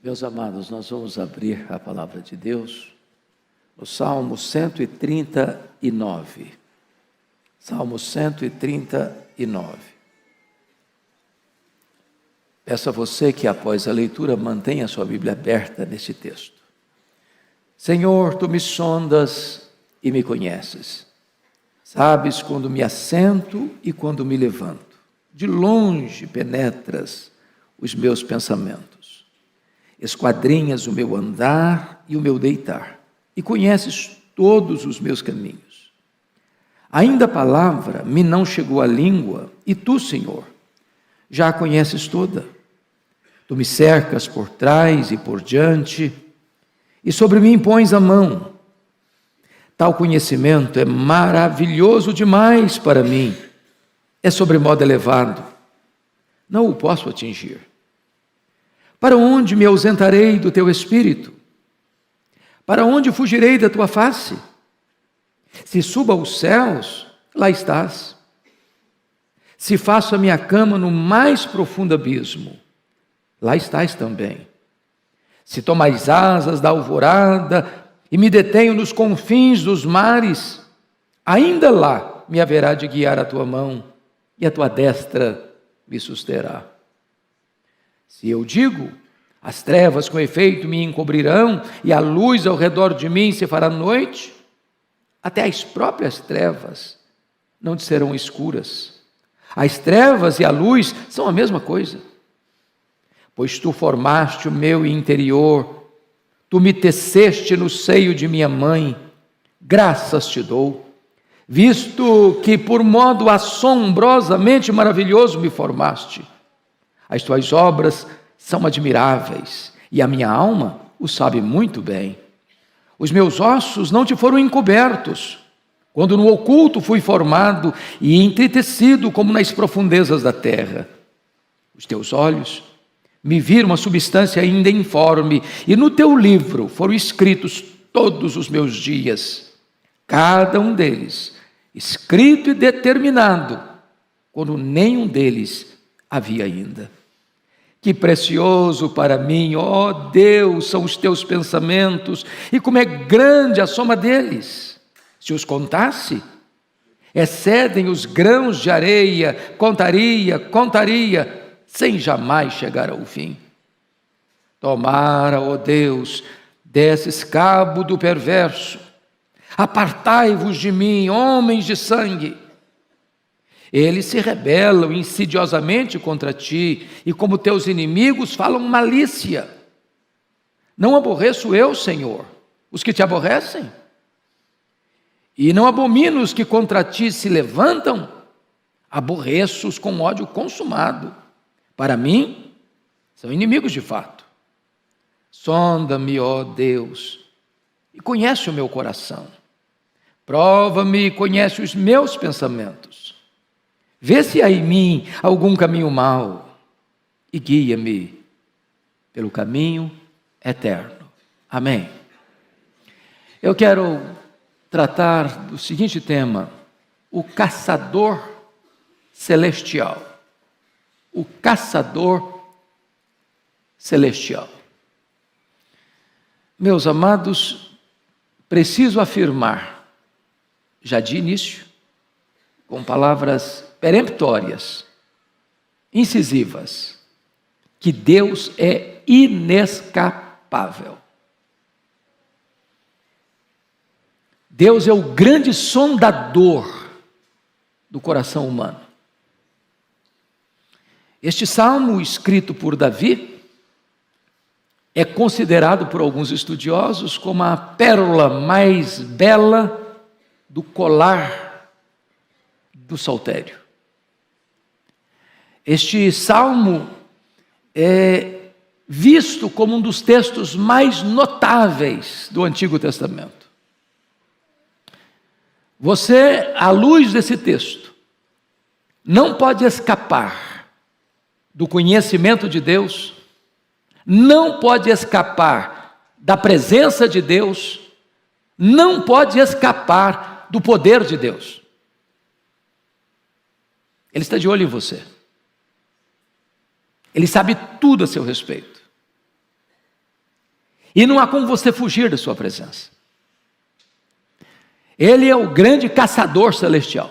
Meus amados, nós vamos abrir a palavra de Deus no Salmo 139. Salmo 139. Peço a você que após a leitura mantenha a sua Bíblia aberta neste texto. Senhor, Tu me sondas e me conheces. Sabes quando me assento e quando me levanto. De longe penetras os meus pensamentos. Esquadrinhas o meu andar e o meu deitar, e conheces todos os meus caminhos. Ainda a palavra me não chegou à língua, e Tu, Senhor, já a conheces toda. Tu me cercas por trás e por diante, e sobre mim pões a mão. Tal conhecimento é maravilhoso demais para mim, é sobremodo elevado, não o posso atingir. Para onde me ausentarei do Teu Espírito? Para onde fugirei da Tua face? Se subo aos céus, lá estás. Se faço a minha cama no mais profundo abismo, lá estás também. Se tomo as asas da alvorada e me detenho nos confins dos mares, ainda lá me haverá de guiar a Tua mão e a Tua destra me susterá. Se eu digo, as trevas com efeito me encobrirão e a luz ao redor de mim se fará noite, até as próprias trevas não te serão escuras. As trevas e a luz são a mesma coisa. Pois Tu formaste o meu interior, Tu me teceste no seio de minha mãe, graças Te dou, visto que por modo assombrosamente maravilhoso me formaste. As Tuas obras são admiráveis, e a minha alma o sabe muito bem. Os meus ossos não Te foram encobertos, quando no oculto fui formado e entretecido como nas profundezas da terra. Os Teus olhos me viram a substância ainda informe, e no Teu livro foram escritos todos os meus dias, cada um deles escrito e determinado, quando nenhum deles havia ainda. Que precioso para mim, ó Deus, são os Teus pensamentos, e como é grande a soma deles. Se os contasse, excedem os grãos de areia, contaria, sem jamais chegar ao fim. Tomara, ó Deus, desses cabo do perverso, apartai-vos de mim, homens de sangue. Eles se rebelam insidiosamente contra Ti, e como Teus inimigos falam malícia. Não aborreço eu, Senhor, os que Te aborrecem? E não abomino os que contra Ti se levantam? Aborreço-os com ódio consumado. Para mim, são inimigos de fato. Sonda-me, ó Deus, e conhece o meu coração. Prova-me e conhece os meus pensamentos. Vê se há em mim algum caminho mau e guia-me pelo caminho eterno. Amém. Eu quero tratar do seguinte tema: o caçador celestial. O caçador celestial. Meus amados, preciso afirmar, já de início, com palavras peremptórias, incisivas, que Deus é inescapável. Deus é o grande sondador do coração humano. Este salmo, escrito por Davi, é considerado por alguns estudiosos como a pérola mais bela do colar do saltério. Este salmo é visto como um dos textos mais notáveis do Antigo Testamento. Você, à luz desse texto, não pode escapar do conhecimento de Deus, não pode escapar da presença de Deus, não pode escapar do poder de Deus. Ele está de olho em você. Ele sabe tudo a seu respeito. E não há como você fugir da sua presença. Ele é o grande caçador celestial.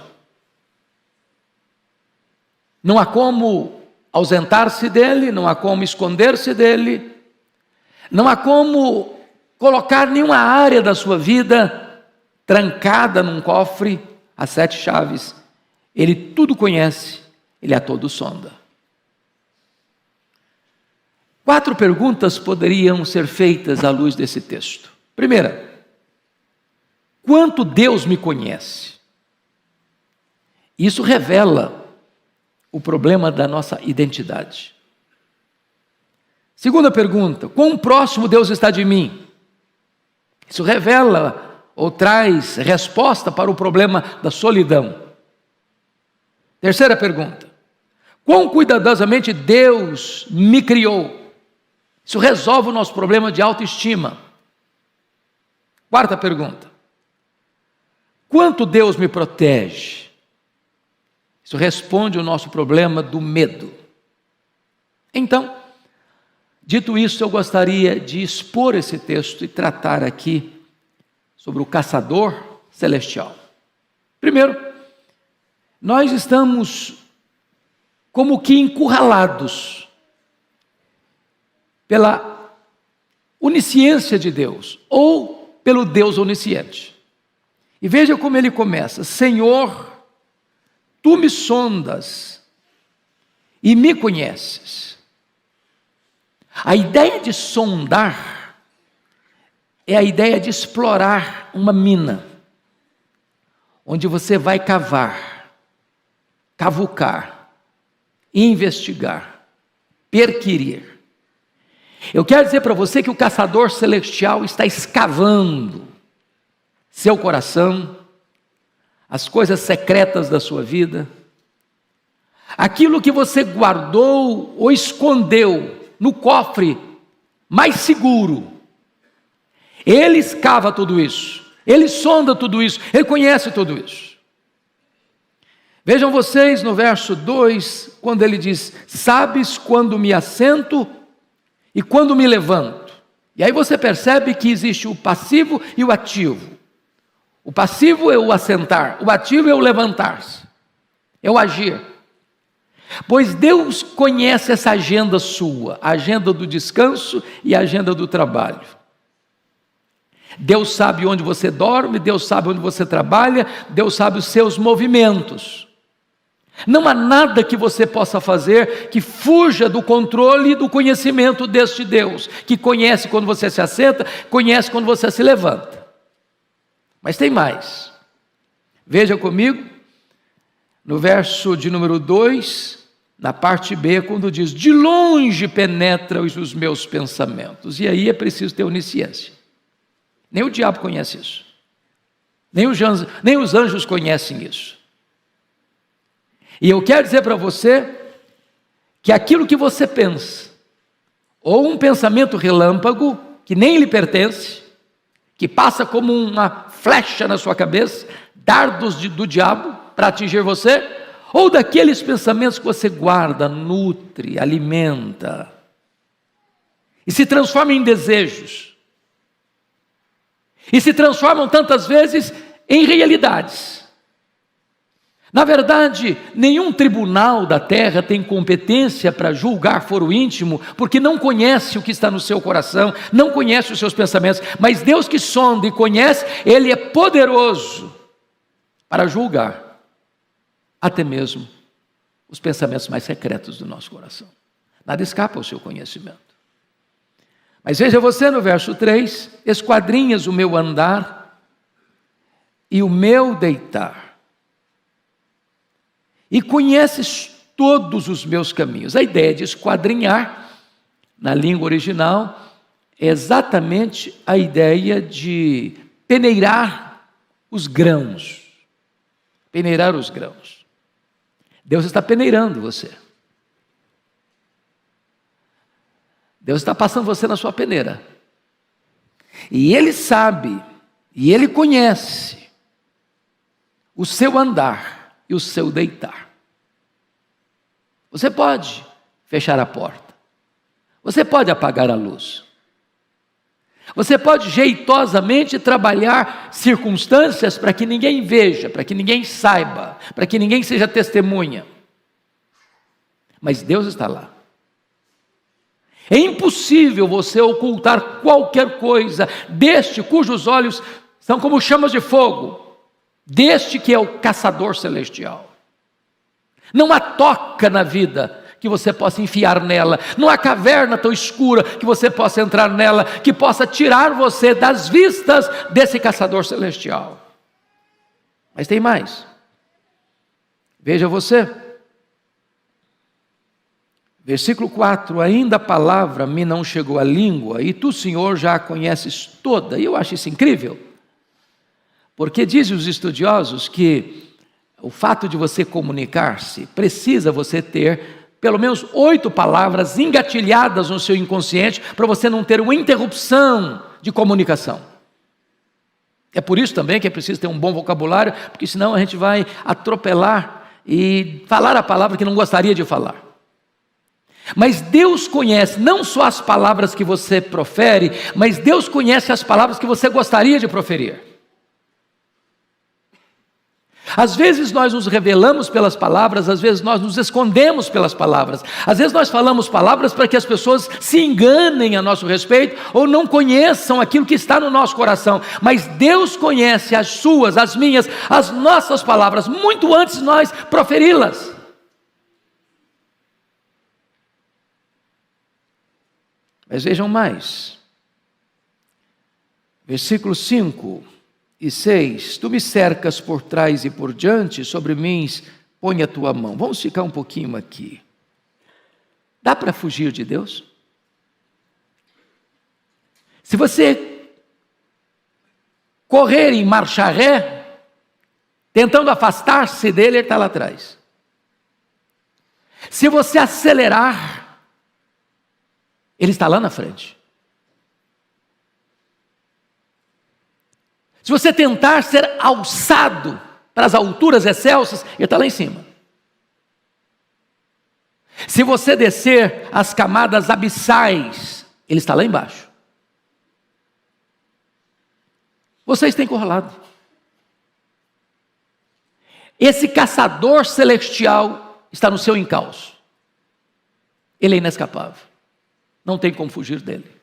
Não há como ausentar-se dele, não há como esconder-se dele, não há como colocar nenhuma área da sua vida trancada num cofre a 7 chaves. Ele tudo conhece, ele a todo sonda. 4 perguntas poderiam ser feitas à luz desse texto. Primeira, quanto Deus me conhece? Isso revela o problema da nossa identidade. Segunda pergunta, quão próximo Deus está de mim? Isso revela ou traz resposta para o problema da solidão. Terceira pergunta, quão cuidadosamente Deus me criou? Isso resolve o nosso problema de autoestima. Quarta pergunta, quanto Deus me protege? Isso responde o nosso problema do medo. Então, dito isso, eu gostaria de expor esse texto e tratar aqui sobre o caçador celestial. Primeiro, nós estamos como que encurralados pela onisciência de Deus, ou pelo Deus onisciente. E veja como ele começa: Senhor, tu me sondas e me conheces. A ideia de sondar é a ideia de explorar uma mina, onde você vai cavucar, investigar, perquirir. Eu quero dizer para você que o caçador celestial está escavando seu coração, as coisas secretas da sua vida, aquilo que você guardou ou escondeu no cofre mais seguro. Ele escava tudo isso, ele sonda tudo isso, ele conhece tudo isso. Vejam vocês no verso 2, quando ele diz: sabes quando me assento e quando me levanto. E aí você percebe que existe o passivo e o ativo. O passivo é o assentar, o ativo é o levantar-se, é o agir. Pois Deus conhece essa agenda sua, a agenda do descanso e a agenda do trabalho. Deus sabe onde você dorme, Deus sabe onde você trabalha, Deus sabe os seus movimentos. Não há nada que você possa fazer que fuja do controle e do conhecimento deste Deus, que conhece quando você se assenta, conhece quando você se levanta. Mas tem mais. Veja comigo, no verso de número 2, na parte B, quando diz: de longe penetra os meus pensamentos. E aí é preciso ter onisciência. Nem o diabo conhece isso. Nem os anjos conhecem isso. E eu quero dizer para você que aquilo que você pensa, ou um pensamento relâmpago, que nem lhe pertence, que passa como uma flecha na sua cabeça, dardos do diabo para atingir você, ou daqueles pensamentos que você guarda, nutre, alimenta, e se transformam em desejos, e se transformam tantas vezes em realidades. Na verdade, nenhum tribunal da terra tem competência para julgar foro íntimo, porque não conhece o que está no seu coração, não conhece os seus pensamentos, mas Deus que sonda e conhece, Ele é poderoso para julgar até mesmo os pensamentos mais secretos do nosso coração. Nada escapa ao seu conhecimento. Mas veja você no verso 3, esquadrinhas o meu andar e o meu deitar, e conheces todos os meus caminhos. A ideia de esquadrinhar, na língua original, é exatamente a ideia de peneirar os grãos. Peneirar os grãos. Deus está peneirando você. Deus está passando você na sua peneira. E Ele sabe, e Ele conhece o seu andar e o seu deitar. Você pode fechar a porta. Você pode apagar a luz. Você pode jeitosamente trabalhar circunstâncias para que ninguém veja, para que ninguém saiba, para que ninguém seja testemunha. Mas Deus está lá. É impossível você ocultar qualquer coisa deste cujos olhos são como chamas de fogo, deste que é o caçador celestial. Não há toca na vida que você possa enfiar nela, não há caverna tão escura que você possa entrar nela, que possa tirar você das vistas desse caçador celestial. Mas tem mais. Veja você. Versículo 4, ainda a palavra me não chegou à língua, e tu, Senhor, já a conheces toda. E eu acho isso incrível, porque dizem os estudiosos que o fato de você comunicar-se, precisa você ter pelo menos 8 palavras engatilhadas no seu inconsciente, para você não ter uma interrupção de comunicação. É por isso também que é preciso ter um bom vocabulário, porque senão a gente vai atropelar e falar a palavra que não gostaria de falar. Mas Deus conhece não só as palavras que você profere, mas Deus conhece as palavras que você gostaria de proferir. Às vezes nós nos revelamos pelas palavras, às vezes nós nos escondemos pelas palavras, às vezes nós falamos palavras para que as pessoas se enganem a nosso respeito, ou não conheçam aquilo que está no nosso coração, mas Deus conhece as suas, as minhas, as nossas palavras, muito antes de nós proferi-las. Mas vejam mais, versículos 5 e 6, tu me cercas por trás e por diante, sobre mim põe a tua mão. Vamos ficar um pouquinho aqui. Dá para fugir de Deus? Se você correr em marcha ré, tentando afastar-se dele, ele está lá atrás. Se você acelerar, ele está lá na frente. Se você tentar ser alçado para as alturas excelsas, ele está lá em cima. Se você descer as camadas abissais, ele está lá embaixo. Vocês têm encurralado. Esse caçador celestial está no seu encalço. Ele é inescapável. Não tem como fugir dele.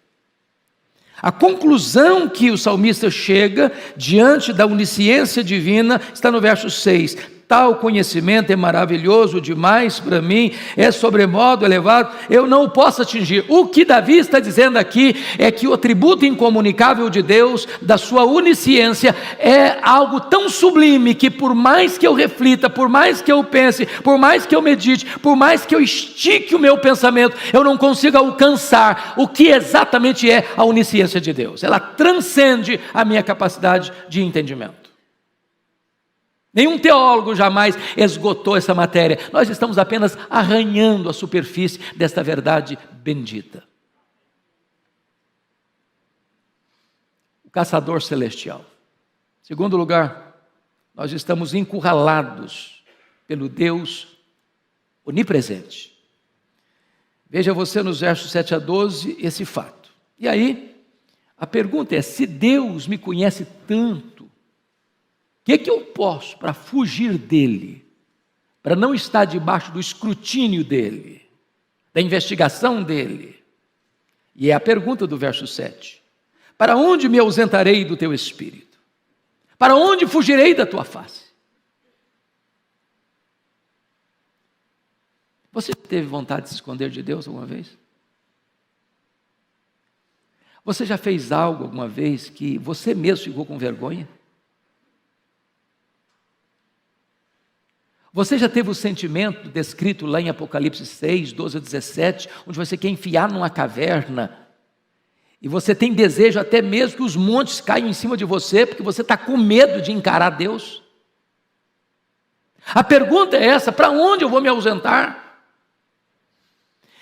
A conclusão que o salmista chega diante da onisciência divina está no verso 6. Tal conhecimento é maravilhoso demais para mim, é sobremodo elevado, eu não o posso atingir. O que Davi está dizendo aqui é que o atributo incomunicável de Deus, da sua onisciência, é algo tão sublime que por mais que eu reflita, por mais que eu pense, por mais que eu medite, por mais que eu estique o meu pensamento, eu não consigo alcançar o que exatamente é a onisciência de Deus. Ela transcende a minha capacidade de entendimento. Nenhum teólogo jamais esgotou essa matéria. Nós estamos apenas arranhando a superfície desta verdade bendita. O caçador celestial. Segundo lugar, nós estamos encurralados pelo Deus onipresente. Veja você nos versos 7 a 12 esse fato. E aí, a pergunta é: se Deus me conhece tanto, o que eu posso para fugir dele, para não estar debaixo do escrutínio dele, da investigação dele? E é a pergunta do verso 7. Para onde me ausentarei do teu espírito? Para onde fugirei da tua face? Você teve vontade de se esconder de Deus alguma vez? Você já fez algo alguma vez que você mesmo ficou com vergonha? Você já teve o sentimento descrito lá em Apocalipse 6, 12 a 17, onde você quer enfiar numa caverna, e você tem desejo até mesmo que os montes caiam em cima de você, porque você está com medo de encarar Deus? A pergunta é essa: para onde eu vou me ausentar?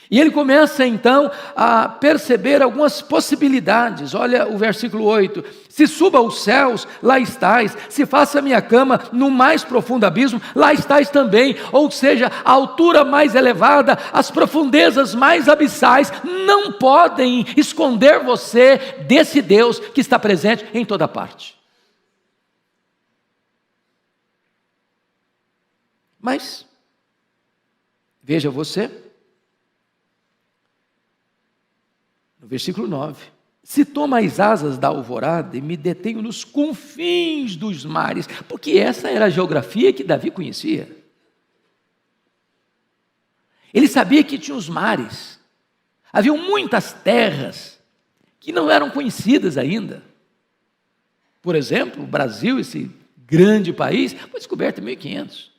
E ele começa então a perceber algumas possibilidades. Olha o versículo 8: se suba aos céus, lá estás; se faça minha cama no mais profundo abismo, lá estás também. Ou seja, a altura mais elevada, as profundezas mais abissais não podem esconder você desse Deus que está presente em toda parte. Mas veja você, no versículo 9: se tomo as asas da alvorada e me detenho nos confins dos mares, porque essa era a geografia que Davi conhecia. Ele sabia que tinha os mares, haviam muitas terras que não eram conhecidas ainda. Por exemplo, o Brasil, esse grande país, foi descoberto em 1500.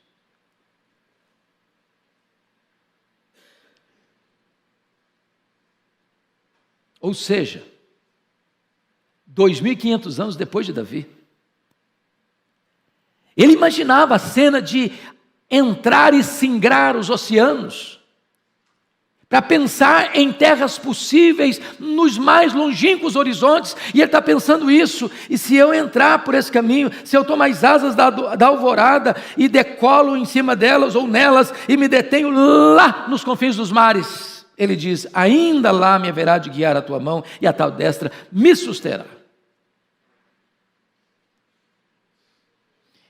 Ou seja, 2.500 anos depois de Davi. Ele imaginava a cena de entrar e singrar os oceanos, para pensar em terras possíveis nos mais longínquos horizontes, e ele está pensando isso: e se eu entrar por esse caminho, se eu tomo as asas da alvorada e decolo em cima delas ou nelas e me detenho lá nos confins dos mares, ele diz: ainda lá me haverá de guiar a tua mão e a tua destra me susterá.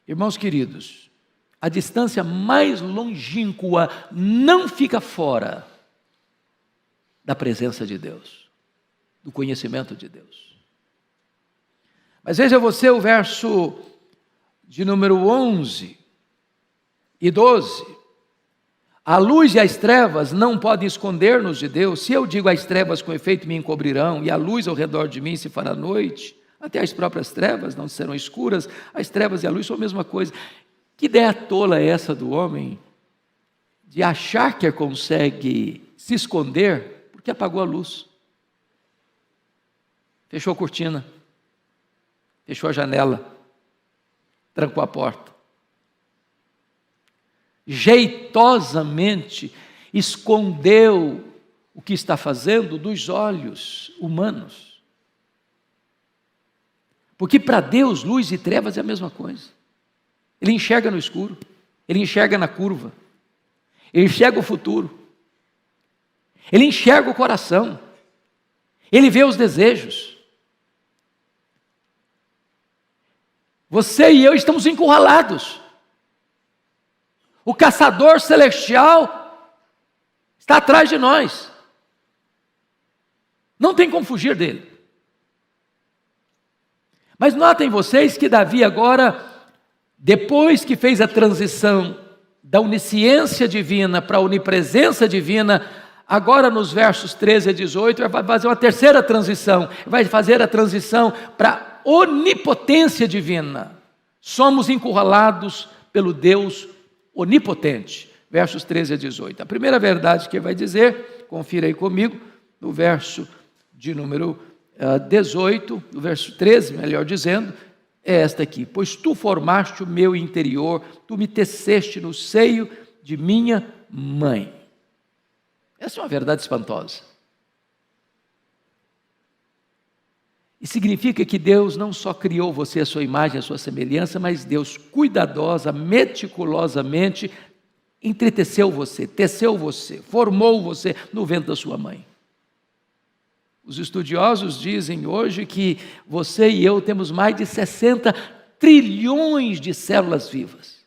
Irmãos queridos, a distância mais longínqua não fica fora da presença de Deus, do conhecimento de Deus. Mas veja você o verso de número 11 e 12. A luz e as trevas não podem esconder-nos de Deus. Se eu digo as trevas com efeito me encobrirão, e a luz ao redor de mim se fará noite, até as próprias trevas não serão escuras. As trevas e a luz são a mesma coisa. Que ideia tola é essa do homem, de achar que consegue se esconder porque apagou a luz, fechou a cortina, fechou a janela, trancou a porta, jeitosamente escondeu o que está fazendo dos olhos humanos. Porque para Deus luz e trevas é a mesma coisa. Ele enxerga no escuro, ele enxerga na curva, ele enxerga o futuro, ele enxerga o coração, ele vê os desejos. Você e eu estamos encurralados. O caçador celestial está atrás de nós. Não tem como fugir dele. Mas notem vocês que Davi agora, depois que fez a transição da onisciência divina para a onipresença divina, agora nos versos 13 a 18, vai fazer uma terceira transição. Vai fazer a transição para a onipotência divina. Somos encurralados pelo Deus onipotente, versos 13 a 18. A primeira verdade que ele vai dizer, confira aí comigo, no verso de número 18, no verso 13, melhor dizendo, é esta aqui: pois tu formaste o meu interior, tu me teceste no seio de minha mãe. Essa é uma verdade espantosa. E significa que Deus não só criou você à sua imagem, à sua semelhança, mas Deus cuidadosa, meticulosamente entreteceu você, teceu você, formou você no ventre da sua mãe. Os estudiosos dizem hoje que você e eu temos mais de 60 trilhões de células vivas,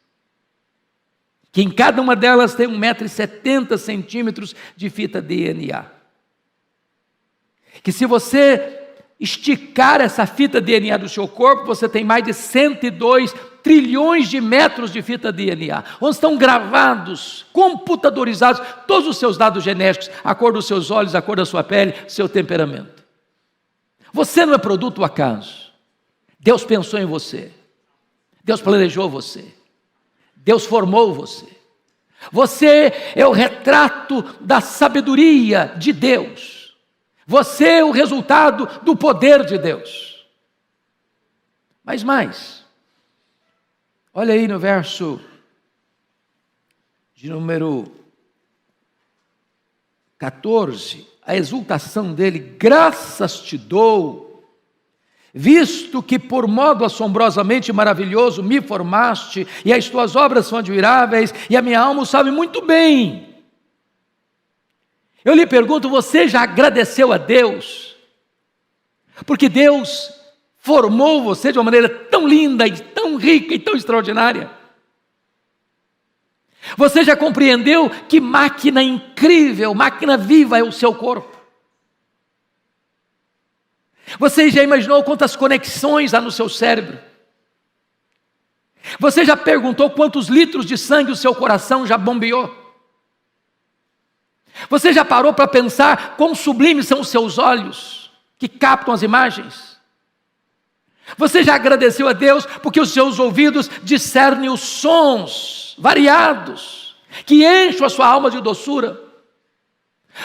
que em cada uma delas tem 1,70 m de fita DNA. Que se você esticar essa fita DNA do seu corpo, você tem mais de 102 trilhões de metros de fita DNA, onde estão gravados, computadorizados, todos os seus dados genéticos, a cor dos seus olhos, a cor da sua pele, seu temperamento. Você não é produto do acaso. Deus pensou em você. Deus planejou você. Deus formou você. Você é o retrato da sabedoria de Deus. Você é o resultado do poder de Deus. Mas mais, olha aí no verso de número 14, a exultação dele: graças te dou, visto que por modo assombrosamente maravilhoso me formaste, e as tuas obras são admiráveis, e a minha alma o sabe muito bem. Eu lhe pergunto, você já agradeceu a Deus? Porque Deus formou você de uma maneira tão linda, e tão rica e tão extraordinária. Você já compreendeu que máquina incrível, máquina viva é o seu corpo? Você já imaginou quantas conexões há no seu cérebro? Você já perguntou quantos litros de sangue o seu coração já bombeou? Você já parou para pensar quão sublimes são os seus olhos, que captam as imagens? Você já agradeceu a Deus porque os seus ouvidos discernem os sons variados, que enchem a sua alma de doçura?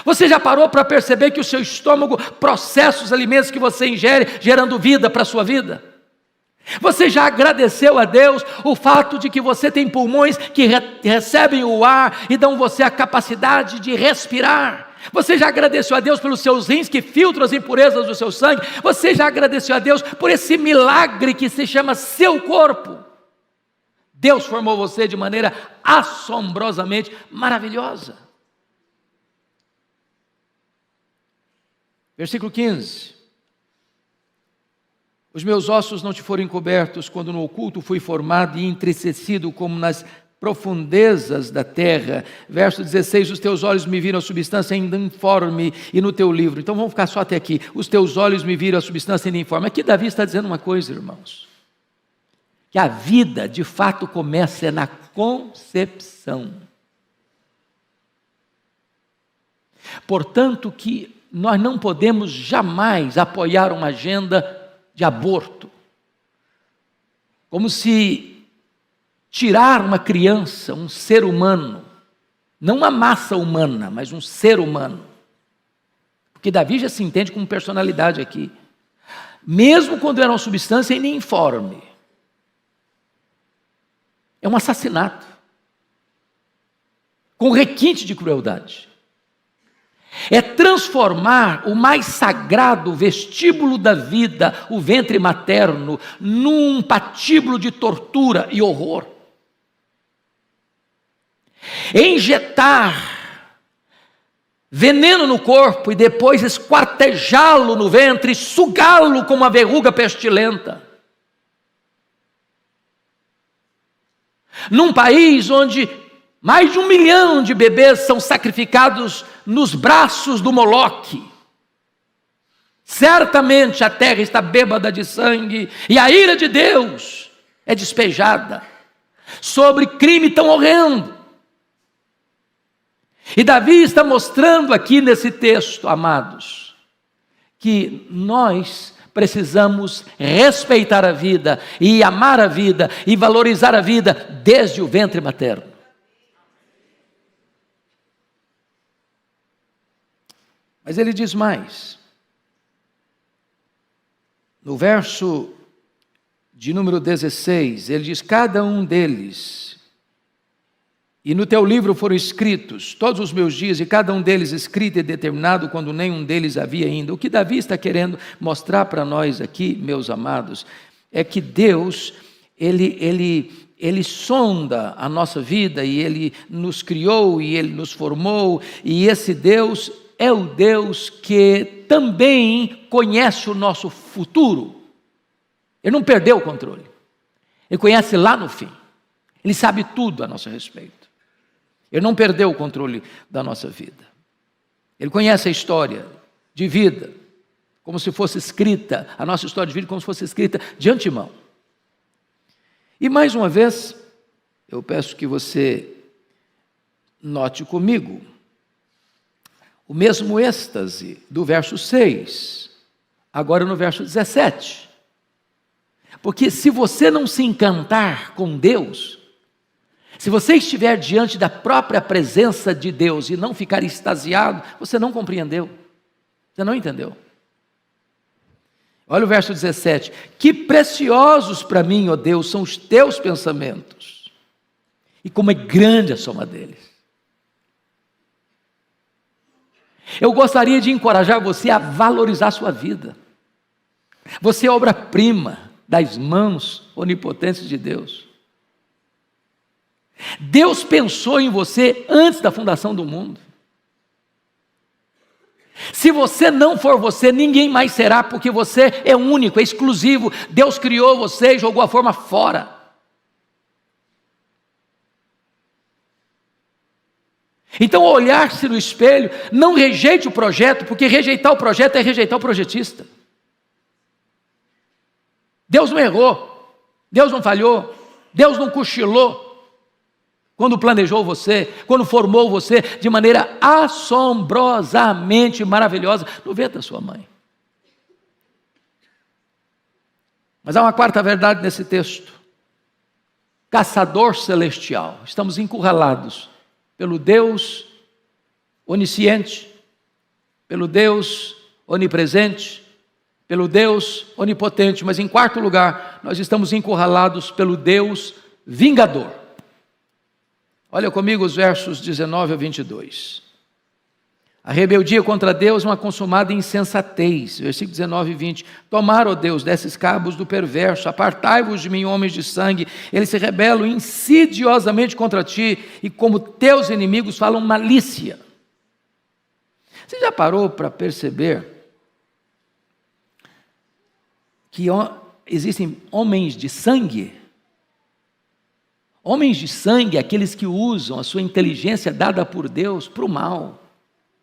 Você já parou para perceber que o seu estômago processa os alimentos que você ingere, gerando vida para a sua vida? Você já agradeceu a Deus o fato de que você tem pulmões que recebem o ar e dão você a capacidade de respirar? Você já agradeceu a Deus pelos seus rins que filtram as impurezas do seu sangue? Você já agradeceu a Deus por esse milagre que se chama seu corpo? Deus formou você de maneira assombrosamente maravilhosa. Versículo 15. Os meus ossos não te foram encobertos quando no oculto fui formado e entristecido como nas profundezas da terra. Verso 16, os teus olhos me viram a substância ainda informe e no teu livro. Então vamos ficar só até aqui. Os teus olhos me viram a substância ainda informe. Aqui Davi está dizendo uma coisa, irmãos. Que a vida de fato começa na concepção. Portanto que nós não podemos jamais apoiar uma agenda de aborto, como se tirar uma criança, um ser humano, não uma massa humana, mas um ser humano, porque Davi já se entende como personalidade aqui, mesmo quando era uma substância informe, é um assassinato, com requinte de crueldade. É transformar o mais sagrado vestíbulo da vida, o ventre materno, num patíbulo de tortura e horror. É injetar veneno no corpo e depois esquartejá-lo no ventre, sugá-lo como uma verruga pestilenta. Num país onde mais de 1 milhão de bebês são sacrificados nos braços do Moloque. Certamente a terra está bêbada de sangue e a ira de Deus é despejada sobre crime tão horrendo. E Davi está mostrando aqui nesse texto, amados, que nós precisamos respeitar a vida e amar a vida e valorizar a vida desde o ventre materno. Mas ele diz mais. No verso de número 16, ele diz: cada um deles, e no teu livro foram escritos todos os meus dias, e cada um deles escrito e determinado quando nenhum deles havia ainda. O que Davi está querendo mostrar para nós aqui, meus amados, é que Deus, Ele sonda a nossa vida, e Ele nos criou, e Ele nos formou, e esse Deus é o Deus que também conhece o nosso futuro. Ele não perdeu o controle. Ele conhece lá no fim. Ele sabe tudo a nosso respeito. Ele não perdeu o controle da nossa vida. Ele conhece a história de vida, como se fosse escrita, a nossa história de vida como se fosse escrita de antemão. E mais uma vez, eu peço que você note comigo o mesmo êxtase do verso 6, agora no verso 17. Porque se você não se encantar com Deus, se você estiver diante da própria presença de Deus e não ficar extasiado, você não compreendeu, você não entendeu. Olha o verso 17. Que preciosos para mim, ó Deus, são os teus pensamentos, e como é grande a soma deles. Eu gostaria de encorajar você a valorizar a sua vida. Você é obra-prima das mãos onipotentes de Deus. Deus pensou em você antes da fundação do mundo. Se você não for você, ninguém mais será, porque você é único, é exclusivo. Deus criou você e jogou a forma fora. Então, ao olhar-se no espelho, não rejeite o projeto, porque rejeitar o projeto é rejeitar o projetista. Deus não errou, Deus não falhou, Deus não cochilou quando planejou você, quando formou você de maneira assombrosamente maravilhosa no ventre da sua mãe. Mas há uma quarta verdade nesse texto. Caçador celestial. Estamos encurralados pelo Deus onisciente, pelo Deus onipresente, pelo Deus onipotente. Mas em quarto lugar, nós estamos encurralados pelo Deus vingador. Olha comigo os versos 19 a 22. A rebeldia contra Deus é uma consumada insensatez. Versículo 19 e 20. Tomar, ó Deus, desses cabos do perverso, apartai-vos de mim, homens de sangue. Eles se rebelam insidiosamente contra ti, e como teus inimigos falam malícia. Você já parou para perceber que existem homens de sangue? Homens de sangue, aqueles que usam a sua inteligência dada por Deus para o mal,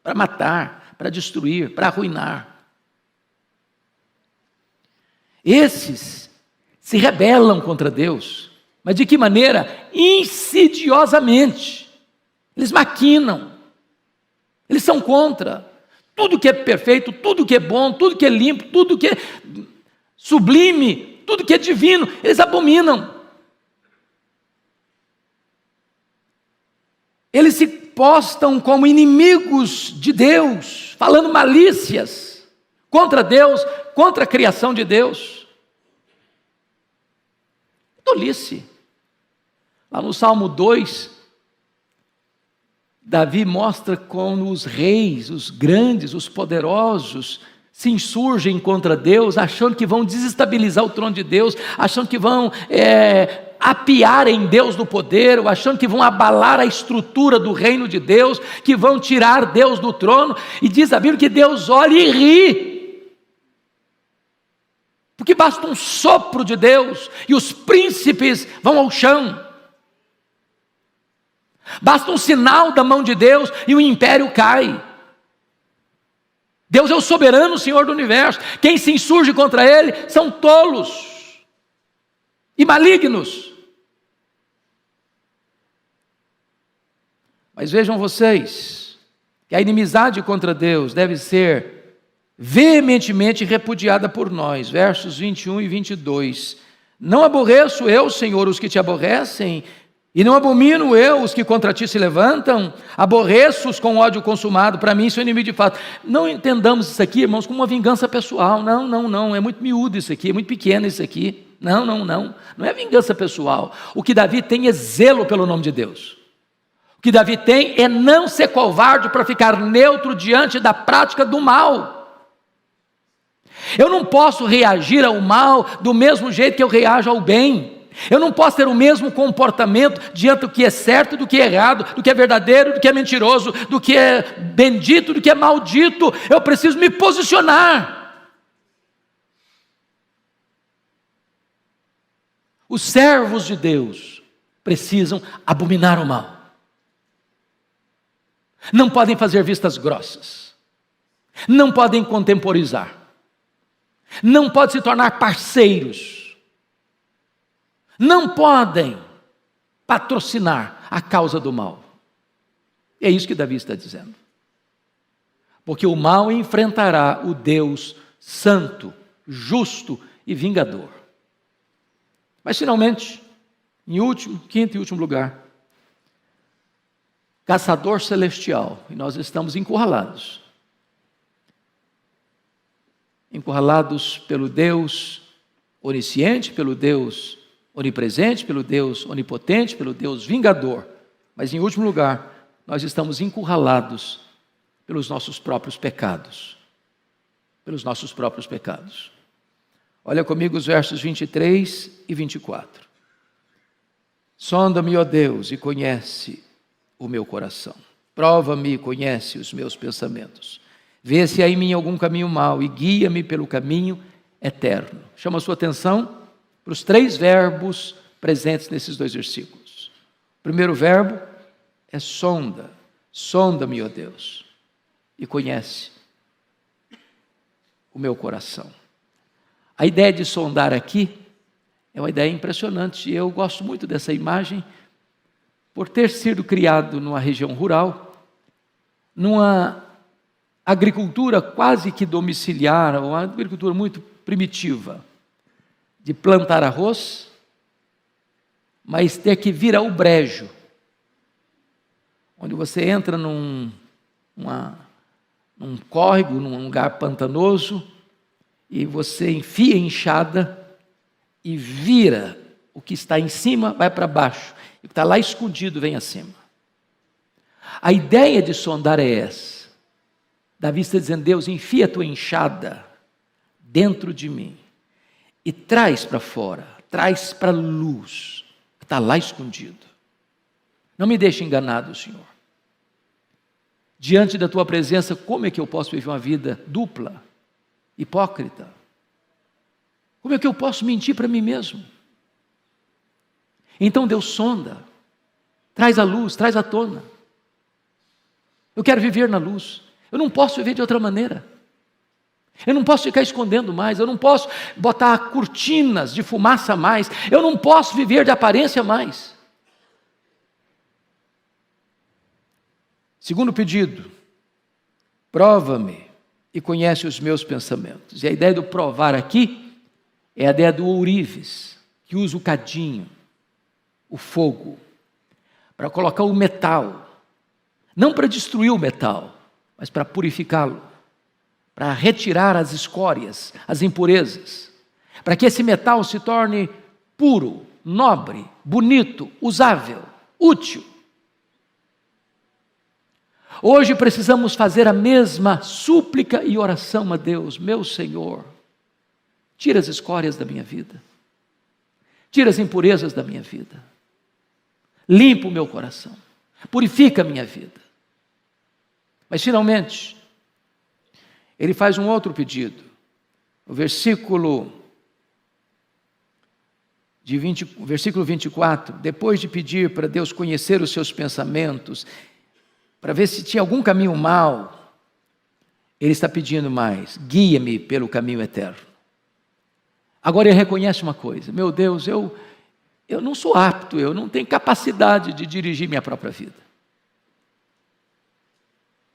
para matar, para destruir, para arruinar. Esses se rebelam contra Deus, mas de que maneira? Insidiosamente. Eles maquinam, eles são contra tudo que é perfeito, tudo que é bom, tudo que é limpo, tudo que é sublime, tudo que é divino, eles abominam. Eles se postam como inimigos de Deus, falando malícias contra Deus, contra a criação de Deus. Tolice. Lá no Salmo 2, Davi mostra como os reis, os grandes, os poderosos, se insurgem contra Deus, achando que vão desestabilizar o trono de Deus, achando que vão apiar em Deus do poder, ou achando que vão abalar a estrutura do reino de Deus, que vão tirar Deus do trono, e diz a Bíblia que Deus olha e ri, porque basta um sopro de Deus, e os príncipes vão ao chão, basta um sinal da mão de Deus, e o império cai. Deus é o soberano Senhor do universo. Quem se insurge contra Ele são tolos e malignos. Mas vejam vocês, que a inimizade contra Deus deve ser veementemente repudiada por nós. Versos 21 e 22. Não aborreço eu, Senhor, os que te aborrecem, e não abomino eu os que contra ti se levantam, aborreço-os com ódio consumado, para mim sou inimigo de fato. Não entendamos isso aqui, irmãos, como uma vingança pessoal. Não, é muito miúdo isso aqui, é muito pequeno isso aqui. Não é vingança pessoal. O que Davi tem é zelo pelo nome de Deus. O que Davi tem é não ser covarde para ficar neutro diante da prática do mal. Eu não posso reagir ao mal do mesmo jeito que eu reajo ao bem. Eu não posso ter o mesmo comportamento diante do que é certo, do que é errado, do que é verdadeiro, do que é mentiroso, do que é bendito, do que é maldito. Eu preciso me posicionar. Os servos de Deus precisam abominar o mal. Não podem fazer vistas grossas. Não podem contemporizar. Não podem se tornar parceiros. Não podem patrocinar a causa do mal. É isso que Davi está dizendo. Porque o mal enfrentará o Deus santo, justo e vingador. Mas finalmente, quinto e último lugar, caçador celestial. E nós estamos encurralados. Encurralados pelo Deus onisciente, pelo Deus onipresente, pelo Deus onipotente, pelo Deus vingador. Mas em último lugar, nós estamos encurralados pelos nossos próprios pecados. Pelos nossos próprios pecados. Olha comigo os versos 23 e 24. Sonda-me, ó Deus, e conhece o meu coração. Prova-me e conhece os meus pensamentos. Vê se há em mim algum caminho mau e guia-me pelo caminho eterno. Chama a sua atenção para os 3 verbos presentes nesses 2 versículos. O primeiro verbo é sonda. Sonda-me, ó Deus, e conhece o meu coração. A ideia de sondar aqui é uma ideia impressionante. Eu gosto muito dessa imagem, por ter sido criado numa região rural, numa agricultura quase que domiciliar, uma agricultura muito primitiva, de plantar arroz, mas ter que vir ao brejo, onde você entra num córrego, num lugar pantanoso, e você enfia a enxada e vira o que está em cima, vai para baixo, e o que está lá escondido vem acima. A ideia de sondar é essa. Davi está dizendo: Deus, enfia a tua enxada dentro de mim e traz para fora, traz para a luz, que está lá escondido. Não me deixe enganado, Senhor. Diante da tua presença, como é que eu posso viver uma vida dupla, hipócrita? Como é que eu posso mentir para mim mesmo? Então Deus sonda, traz a luz, traz à tona. Eu quero viver na luz, eu não posso viver de outra maneira. Eu não posso ficar escondendo mais, eu não posso botar cortinas de fumaça mais, eu não posso viver de aparência mais. Segundo pedido, prova-me e conhece os meus pensamentos. E a ideia do provar aqui é a ideia do ourives, que usa o cadinho, o fogo, para colocar o metal, não para destruir o metal, mas para purificá-lo, para retirar as escórias, as impurezas, para que esse metal se torne puro, nobre, bonito, usável, útil. Hoje precisamos fazer a mesma súplica e oração a Deus. Meu Senhor, tira as escórias da minha vida, tira as impurezas da minha vida, limpa o meu coração, purifica a minha vida. Mas finalmente, ele faz um outro pedido. O versículo 24, depois de pedir para Deus conhecer os seus pensamentos, para ver se tinha algum caminho mau, ele está pedindo mais: guia-me pelo caminho eterno. Agora ele reconhece uma coisa: meu Deus, eu não sou apto, eu não tenho capacidade de dirigir minha própria vida.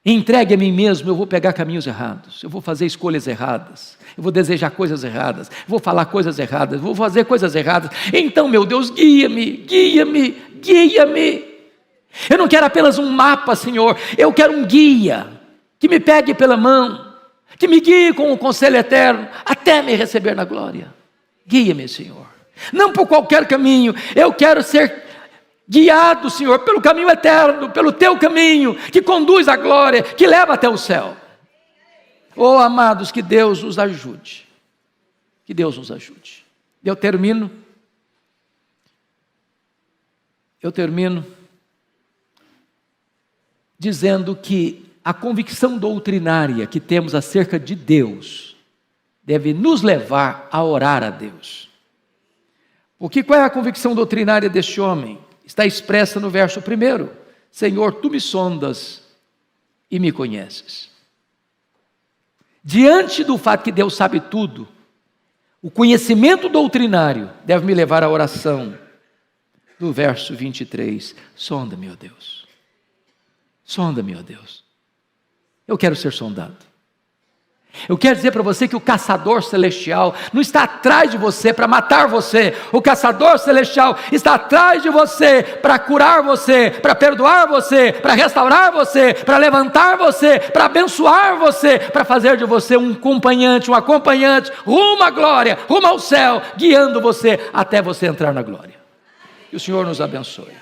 Entregue a mim mesmo, eu vou pegar caminhos errados, eu vou fazer escolhas erradas, eu vou desejar coisas erradas, eu vou falar coisas erradas, eu vou fazer coisas erradas. Então, meu Deus, guia-me, guia-me, guia-me. Eu não quero apenas um mapa, Senhor, eu quero um guia, que me pegue pela mão, que me guie com o conselho eterno, até me receber na glória. Guia-me, Senhor, não por qualquer caminho, eu quero ser guiado, Senhor, pelo caminho eterno, pelo teu caminho, que conduz à glória, que leva até o céu. Oh, amados, que Deus nos ajude, que Deus nos ajude. Eu termino dizendo que a convicção doutrinária que temos acerca de Deus deve nos levar a orar a Deus. Porque qual é a convicção doutrinária deste homem? Está expressa no verso 1: Senhor, tu me sondas e me conheces. Diante do fato que Deus sabe tudo, o conhecimento doutrinário deve me levar à oração do verso 23: sonda-me, ó Deus. Sonda-me, ó Deus. Eu quero ser sondado. Eu quero dizer para você que o caçador celestial não está atrás de você para matar você. O caçador celestial está atrás de você para curar você, para perdoar você, para restaurar você, para levantar você, para abençoar você, para fazer de você um acompanhante rumo à glória, rumo ao céu, guiando você até você entrar na glória. Que o Senhor nos abençoe.